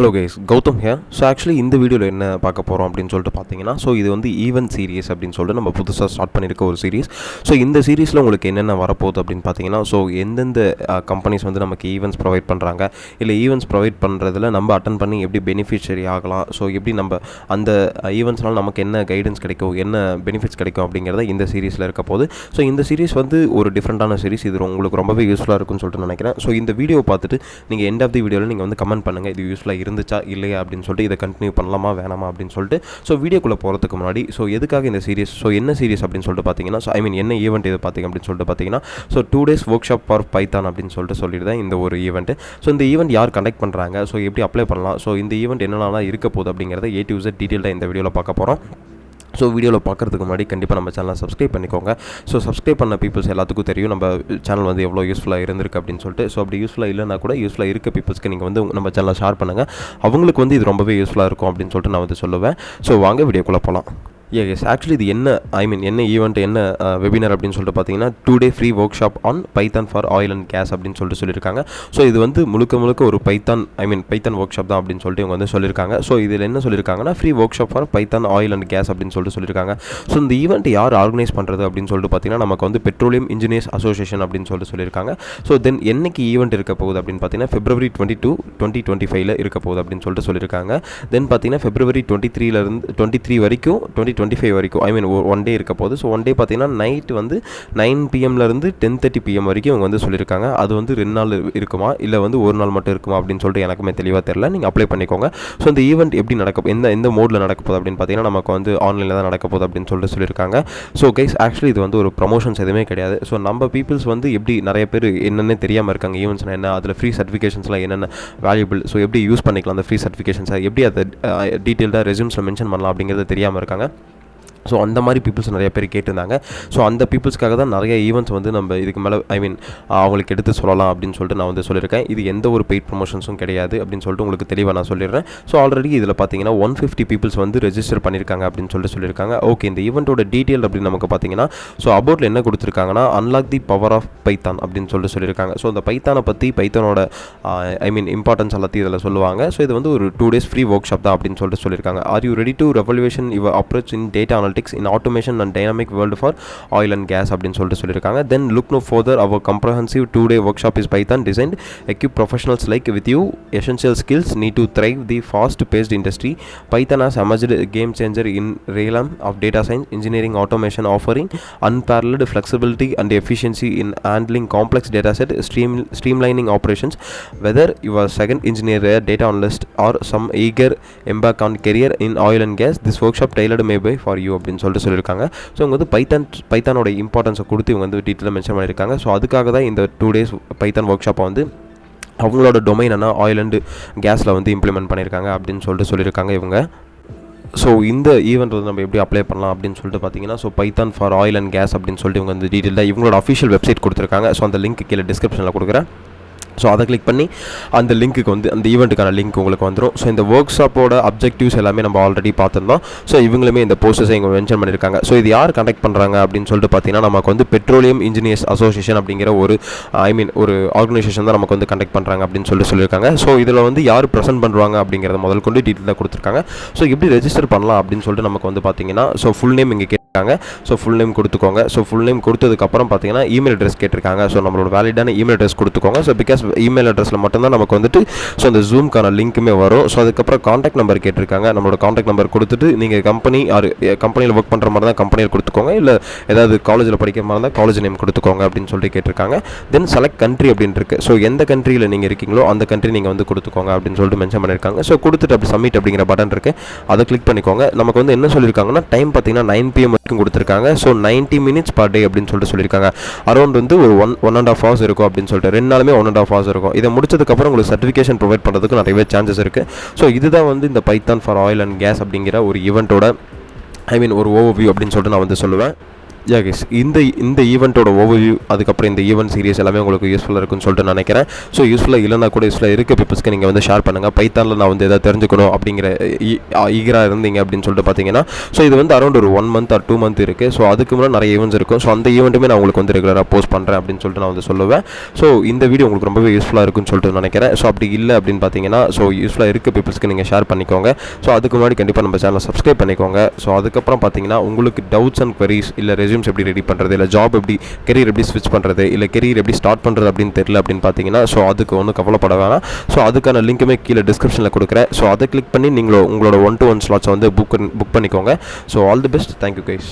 Hello guys, Gautham here. So actually இந்த வீடியோவில் என்ன பார்க்க போகிறோம் அப்படின்னு சொல்லிட்டு பார்த்தீங்கன்னா, ஸோ இது வந்து ஈவென்ட் சீரிஸ் அப்படின்னு சொல்லிட்டு நம்ம புதுசாக ஸ்டார்ட் பண்ணியிருக்க ஒரு சீரிஸ். ஸோ இந்த சீரிஸில் உங்களுக்கு என்னென்ன வரப்போகுது அப்படின்னு பார்த்தீங்கன்னா, ஸோ எந்தெந்த கம்பெனிஸ் வந்து நமக்கு ஈவெண்ட்ஸ் ப்ரொவைட் பண்ணுறாங்க, இல்லை ஈவெண்ட்ஸ் ப்ரொவைட் பண்ணுறதுல நம்ம அட்டன் பண்ணி எப்படி பெனிஃபிஷரி ஆகலாம், ஸோ எப்படி நம்ம அந்த ஈவெண்ட்ஸ்னால் நமக்கு என்ன கைடன்ஸ் கிடைக்கும், என்ன பெனிஃபிட்ஸ் கிடைக்கும் அப்படிங்கிறத இந்த சீரிஸில் இருக்க போகுது. ஸோ இந்த சீரிஸ் வந்து ஒரு டிஃப்ரெண்ட்டான சீரிஸ். இது உங்களுக்கு ரொம்பவே யூஸ்ஃபுல்லாக இருக்குன்னு சொல்லிட்டு நினைக்கிறேன். ஸோ இந்த வீடியோ பார்த்துட்டு நீங்கள் எண்ட் ஆஃப் தி வீடியோவில் நீங்கள் வந்து கமெண்ட் பண்ணுங்கள், இது யூஸ்ஃபுல்லாக இருந்துச்சா இல்லையா அப்படின்னு சொல்லிட்டு, இதை கண்டினியூ பண்ணலாமா வேணாமா அப்படின்னு சொல்லிட்டு. ஸோ வீடியோக்குள்ளே போகிறதுக்கு முன்னாடி, ஸோ எதுக்காக இந்த சீரிஸ், ஸோ என்ன சீரிஸ் அப்படின்னு சொல்லிட்டு பார்த்தீங்கன்னா, ஸோ என்ன ஈவெண்ட் இது பார்த்தீங்க அப்படின்னு சொல்லிட்டு பார்த்தீங்கன்னா, so 2 days work shop for Python அப்படின்னு சொல்லிட்டு இந்த ஒரு ஈவெண்ட். ஸோ இந்த ஈவெண்ட் யார் கண்டக்ட் பண்ணுறாங்க, ஸோ எப்படி அப்ளை பண்ணலாம், ஸோ இந்த ஈவெண்ட் என்னென்னலாம் இருக்க போகுது அப்படிங்கிறத A to Z டீட்டெயிலாக இந்த வீடியோவில் பார்க்க போகிறோம். ஸோ வீடியோவில் பார்க்குறதுக்கு முன்னாடி கண்டிப்பாக நம்ம சேனலை சப்ஸ்கிரைப் பண்ணிக்கோங்க. ஸோ சப்ஸ்கிரைப் பண்ண பீப்புள்ஸ் எல்லாத்துக்கும் தெரியும் நம்ம சேனல் வந்து எவ்வளோ யூஸ்ஃபுல்லாக இருந்திருக்கு அப்படின்னு சொல்லிட்டு. ஸோ அப்படி யூஸ்ஃபுல்லாக இல்லைனா கூட யூஸ்ஃபுல்லாக இருக்க பீப்புள்ஸ்க்கு நீங்கள் வந்து நம்ம சேனலை ஷேர் பண்ணுங்கள். அவங்களுக்கு வந்து இது ரொம்பவே யூஸ்ஃபுல்லாக இருக்கும் அப்படின்னு சொல்லிட்டு நான் வந்து சொல்லுவேன். ஸோ வாங்க வீடியோக்குள்ளே போகலாம். எஸ், ஆக்சுவலி இது என்ன ஈவெண்ட், என்ன வெபினார் அப்படின்னு சொல்லிட்டு பார்த்தீங்கன்னா, 2 day free workshop on Python for oil and gas அப்படின்னு சொல்லியிருக்காங்க. ஸோ இது வந்து முழுக்க ஒரு பைத்தான் ஒர்க் ஷாப் தான் அப்படின்னு சொல்லிட்டு இவங்க வந்து சொல்லியிருக்காங்க. ஸோ இதில் என்ன சொல்லியிருக்காங்கன்னா, free workshop for Python oil and gas அப்படின்னு சொல்லியிருக்காங்க. ஸோ இந்த ஈவெண்ட் யார் ஆர்கனைஸ் பண்ணுறது அப்படின்னு சொல்லிட்டு பார்த்தீங்கன்னா, நமக்கு வந்து பெட்ரோலியம் இன்ஜினியர்ஸ் அசோசியேஷன் அப்படின்னு சொல்லியிருக்காங்க. ஸோ தென் என்னைக்கு ஈவெண்ட் இருக்க போகுது அப்படின்னு பார்த்தீங்கன்னா, February 22, 2025 இருக்க போகுது அப்படின்னு சொல்லியிருக்காங்க. தென் பார்த்தீங்கன்னா February 23 வரைக்கும் 2025 வரைக்கும் ஒன் டே இருக்க போகுது. ஸோ ஒன் டே பார்த்தீங்கன்னா நைட் வந்து 9 PM 10:30 PM வரைக்கும் இவங்க வந்து சொல்லியிருக்காங்க. அது வந்து 2 நாள் இருக்குமா இல்லை வந்து ஒரு நாள் மட்டும் இருக்குமா அப்படின்னு சொல்லிட்டு எனக்குமே தெளிவாக தெரியல. நீங்கள் அப்ளை பண்ணிக்கோங்க. ஸோ இந்த ஈவெண்ட் எப்படி எந்த மோடில் நடக்க போகுது அப்படின்னு பார்த்தீங்கன்னா, நமக்கு வந்து ஆன்லைனில் தான் நடக்க போகுது அப்படின்னு சொல்லியிருக்காங்க. ஸோ கைஸ், ஆக்சுவலி இது வந்து ஒரு ப்ரமோஷன்ஸ் எதுவுமே கிடையாது. ஸோ நம்ம பீப்புள்ஸ் வந்து எப்படி நிறைய பேர் என்னென்ன தெரியாமல் இருக்காங்க, ஈவெண்ட்ஸ்னால் என்ன, அதில் ஃப்ரீ சர்டிஃபிகேஷன்ஸ்லாம் என்னென்ன வேல்யூபிள், ஸோ எப்படி யூஸ் பண்ணிக்கலாம் அந்த ஃப்ரீ சர்டிஃபிகேஷன்ஸை, எப்படி அதை டீட்டெயில்டாக ரெஸ்யூம்ஸில் மென்ஷன் பண்ணலாம் அப்படிங்கிறது தெரியாமல் இருக்காங்க. ஸோ அந்த மாதிரி பீப்புள்ஸ் நிறைய பேர் கேட்டிருந்தாங்க. ஸோ அந்த பீப்புள்ஸ்க்காக தான் நிறைய ஈவெண்ட்ஸ் வந்து நம்ம இதுக்கு மேலே அவங்களுக்கு எடுத்து சொல்லலாம் அப்படின்னு சொல்லிட்டு நான் வந்து சொல்லியிருக்கேன். இது எந்த ஒரு பெய்ட் ப்ரமோஷன்ஸும் கிடையாது அப்படின்னு சொல்லிட்டு உங்களுக்கு தெளிவாக நான் சொல்லிடுறேன். ஸோ ஆல்ரெடி இதில் பார்த்தீங்கன்னா 150 பீப்புள்ஸ் வந்து ரெஜிஸ்டர் பண்ணியிருக்காங்க அப்படின்னு சொல்லியிருக்காங்க. ஓகே, இந்த ஈவெண்ட்டோட டீட்டெயில் அப்படின்னு நமக்கு பார்த்தீங்கன்னா, ஸோ அபவுட்டில் என்ன கொடுத்துருக்காங்கன்னா, unlock the power of Python அப்படின்னு சொல்லியிருக்காங்க. ஸோ அந்த பைத்தானை பற்றி, பைத்தானோட இம்பார்ட்டன்ஸ் எல்லாத்தையும் இதில் சொல்லுவாங்க. ஸோ இது வந்து ஒரு 2 days ஃப்ரீ ஒர்க் ஷாப் தான் அப்படின்னு சொல்லியிருக்காங்க. Are you ready to revolution your approach in data in automation and dynamic world for oil and gas அப்படின்னு சொல்லியிருக்காங்க. Then look no further, our comprehensive 2-day workshop is Python designed equip professionals like with you essential skills need to thrive the fast paced industry. Python has emerged a game changer in realm of data science engineering automation, offering unparalleled flexibility and efficiency in handling complex data set, streamlining operations. Whether you are second engineer, data analyst or some eager embark on career in oil and gas, this workshop tailored may be for you அப்படின்னு சொல்லியிருக்காங்க. So இவங்க வந்து பைத்தானோட இம்பார்ட்டன்ஸை கொடுத்து இவங்க வந்து டீட்டெயிலாக mention பண்ணியிருக்காங்க. So அதுக்காக தான் இந்த 2 days பைத்தான் ஒர்க் ஷாப்பை வந்து அவங்களோட டொமைன் ஆயில் அண்ட் கேஸில் வந்து இம்ப்ளிமெண்ட் பண்ணியிருக்காங்க அப்படின்னு சொல்லியிருக்காங்க இவங்க. ஸோ இந்த ஈவெண்ட் வந்து நம்ம எப்படி அப்ளை பண்ணலாம் அப்படின்னு சொல்லிட்டு பார்த்தீங்கன்னா, so Python for oil and gas அப்படின்னு சொல்லிட்டு இவங்க வந்து டீட்டெயிலாக இவங்களோட அஃபிஷியல் வெப்சைட் கொடுத்துருக்காங்க. ஸோ அந்த லிங்க் கீழே டிஸ்கிரிப்ஷனில் கொடுக்குறேன். ஸோ அதை கிளிக் பண்ணி அந்த லிங்க்குக்கு வந்து அந்த ஈவெண்ட்டுக்கான லிங்க் உங்களுக்கு வந்துடும். ஸோ இந்த ஒர்க் ஷாப்போட அப்ஜெக்டிவ்ஸ் எல்லாமே நம்ம ஆல்ரெடி பார்த்துருந்தோம். ஸோ இவங்களுமே இந்த போஸ்டர்ஸை இங்கே மென்ஷன் பண்ணியிருக்காங்க. ஸோ இது யார் கண்டக்ட் பண்ணுறாங்க அப்படின்னு சொல்லிட்டு பார்த்தீங்கன்னா, நமக்கு வந்து பெட்ரோலியம் இன்ஜினியர்ஸ் அசோசியேஷன் அப்படிங்கிற ஒரு ஒரு ஆர்கனைசேஷன் தான் நமக்கு வந்து கண்டக்ட் பண்ணுறாங்க அப்படின்னு சொல்லியிருக்காங்க. ஸோ இதில் வந்து யார் ப்ரெசென்ட் பண்ணுறாங்க அப்படிங்கிறத முதல் கொண்டு டீட்டெயிலாக கொடுத்துருக்காங்க. ஸோ எப்படி ரெஜிஸ்டர் பண்ணலாம் அப்படின்னு சொல்லிட்டு நமக்கு வந்து பார்த்தீங்கன்னா, ஸோ ஃபுல் நேம் இங்கே கேட்டிருக்காங்க. ஸோ ஃபுல் நேம் கொடுத்துக்கோங்க. ஸோ ஃபுல் நேம் கொடுத்ததுக்கப்புறம் பார்த்தீங்கன்னா இமெயில் அட்ரஸ் கேட்டிருக்காங்க. ஸோ நம்மளோட வேலிடான இமெயில் அட்ரஸ் கொடுத்துக்கோங்க. ஸோ பிகாஸ் இமெயில் அட்ரஸில் மட்டும்தான் நமக்கு வந்துட்டு ஸோ அந்த ஜூம்க்கான லிங்க்குமே வரும். ஸோ அதுக்கப்புறம் காண்டாக்ட் நம்பர் கேட்டிருக்காங்க. நம்மளோட காண்டாக்ட் நம்பர் கொடுத்துட்டு நீங்கள் கம்பெனியில் ஒர்க் பண்ணுற மாதிரி தான் கம்பெனியில் கொடுத்துக்கோங்க, இல்லை ஏதாவது காலேஜில் படிக்கிற மாதிரி இருந்தால் காலேஜ் நேம் கொடுத்துக்கோங்க அப்படின்னு சொல்லிட்டு கேட்டிருக்காங்க. தென் செலக்ட் கண்ட்ரி அப்படின்னு இருக்கு. ஸோ எந்த கண்ட்ரியில் நீங்கள் இருக்கீங்களோ அந்த கண்ட்ரி நீங்கள் வந்து கொடுத்துக்கோங்க அப்படின்னு சொல்லிட்டு மென்ஷன் பண்ணியிருக்காங்க. ஸோ கொடுத்துட்டு அப்படி சப்மிட் அப்படிங்கிற பட்டன் இருக்குது, அதை கிளிக் பண்ணிக்கோங்க. நமக்கு வந்து என்ன சொல்லியிருக்காங்கன்னா, டைம் பார்த்தீங்கன்னா 9 PM வரைக்கும் கொடுத்துருக்காங்க. ஸோ 90 minutes per day அப்படின்னு சொல்லியிருக்காங்க. அரௌண்ட் வந்து ஒரு 1.5 hours இருக்கும் அப்படின்னு சொல்லிட்டு 2 நாளுமே 1.5 hours இருக்கும். இதை முடிச்சதுக்கப்புறம் உங்களுக்கு சர்டிஃபிகேஷன் ப்ரொவைட் பண்ணுறதுக்கு நிறையவே சான்சஸ் இருக்குது. ஸோ இதுதான் வந்து இந்த Python for oil and gas அப்படிங்கிற ஒரு ஈவெண்ட்டோட ஒரு ஓவர்வியூ அப்படின்னு சொல்லிட்டு நான் வந்து சொல்லுவேன். யா கைஸ், இந்த ஈவெண்ட்டோட ஓவர்வியூ, அதுக்கப்புறம் இந்த ஈவெண்ட் சீரிஸ் எல்லாமே உங்களுக்கு யூஸ்ஃபுல்லாக இருக்குன்னு சொல்லிட்டு நினைக்கிறேன். ஸோ யூஸ்ஃபுல்லாக இல்லைனா கூட யூஸ்ஃபுல்லாக இருக்க பீப்புள்ஸ்க்கு நீங்கள் வந்து ஷேர் பண்ணுங்கள். பைத்தானில் நான் வந்து எதாவது தெரிஞ்சுக்கணும் அப்படிங்கிற ஈகராக இருந்தீங்க அப்படின்னு சொல்லிட்டு பார்த்தீங்கன்னா, ஸோ இது வந்து அரௌண்ட் ஒரு 1 month or 2 month இருக்குது. ஸோ அதுக்கு முன்னாடி நிறைய ஈவெண்ட்ஸ் இருக்கும். ஸோ அந்த ஈவெண்ட்டுமே நான் உங்களுக்கு வந்து ரெகுலராக போஸ்ட் பண்ணுறேன் அப்படின்னு சொல்லிட்டு நான் வந்து சொல்லுவேன். ஸோ இந்த வீடியோ உங்களுக்கு ரொம்பவே யூஸ்ஃபுல்லாக இருக்குன்னு சொல்லிட்டு நினைக்கிறேன். ஸோ அப்படி இல்லை அப்படின்னு பார்த்தீங்கன்னா, ஸோ யூஸ்ஃபுல்லாக இருக்க பீப்புள்ஸ்க்கு நீங்கள் ஷேர் பண்ணிக்கோங்க. ஸோ அதுக்கு முன்னாடி கண்டிப்பாக நம்ம சேனலை சப்ஸ்கிரைப் பண்ணிக்கோங்க. ஸோ அதுக்கப்புறம் பார்த்தீங்கன்னா, உங்களுக்கு டவுட்ஸ் அண்ட் queries இல்லை ரெஸ்யூம்ஸ் எப்படி ரெடி பண்ணுறது, இல்லை ஜாப் எப்படி, கெரியர் எப்படி ஸ்விட்ச் பண்ணுறது, இல்லை கெரியர் எப்படி ஸ்டார்ட் பண்ணுறது அப்படின்னு தெரியல அப்படின்னு பார்த்தீங்கன்னா, ஸோ அதுக்கு ஒன்றும் கவலைப்பட வேணாம். ஸோ அதுக்கான லிங்க்குமே கீழே டிஸ்கிரிப்ஷனில் கொடுக்குறேன். ஸோ அதை கிளிக் பண்ணி நீங்களோ உங்களோட 1-to-1 ஸ்லாட்ஸை வந்து புக் பண்ணிக்கோங்க. So all the best. Thank you guys.